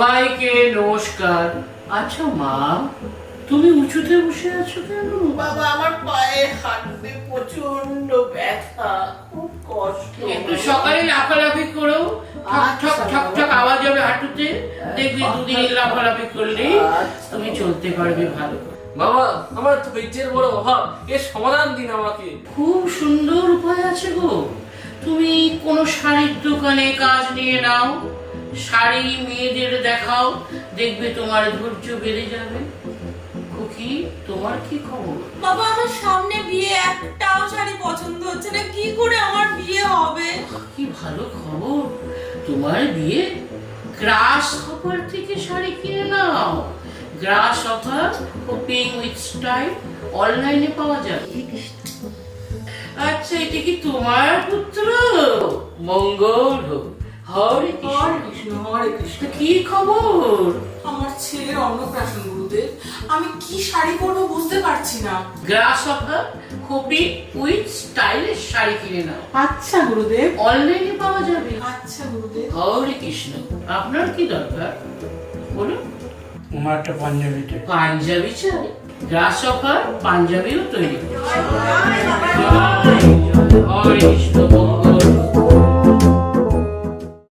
সবাইকে নমস্কার। আচ্ছা মা, তুমি উঁচুতে বসে আছো কেন? বাবা, আমার পায়ে হাঁটুতে প্রচন্ড ব্যথা, খুব কষ্ট। একটু সকালে লাফালাফি করো, ঠক ঠক ঠক ঠক আওয়াজ হবে হাঁটুতে, দেখবি দুদিন লাফালাফি করলে তুমি চলতে পারবে ভালো করে। বাবা, আমার তো পেটের বড় অভাব, এর সমাধান দিন আমাকে। খুব সুন্দর উপায় আছে গো। তুমি কোনো শাড়ির দোকানে কাজ নিয়ে নাও, শাড়ি মেয়েদের দেখাও, দেখবে তোমার ধৈর্য বেড়ে যাবে। খুকি, তোমার কি খবর? বাবা, আমার সামনে বিয়ে, একটাও শাড়ি পছন্দ হচ্ছে না, কি করে আমার বিয়ে হবে? কি ভালো খবর, তোমার বিয়ে গ্রাস অফার থেকে শাড়ি কিনে নাও। গ্রাস অফার হোপিং উইথ স্টাইল অনলাইনে পাওয়া যাবে। আচ্ছা, এটা কি তোমার পুত্র? মঙ্গল হোক। হরে কৃষ্ণ। হরে কৃষ্ণ। তা কি খবর? আমার ছেলের অন্নপ্রাশন গুরুদেব, আমি কি শাড়ি পরবো বুঝতে পারছি না। গ্রাস অফার হোপিং উইথ স্টাইলের শাড়ি কিনে নাও, আচ্ছা গুরুদেব। অনলাইনে পাওয়া যাবে। আচ্ছা গুরুদেব। হরে কৃষ্ণ। আপনার কি দরকার বলুন? আমার একটা পাঞ্জাবি চাই। পাঞ্জাবি চাই? গ্রাস অফার পাঞ্জাবিও তৈরি করছে। হরে কৃষ্ণ, মঙ্গল।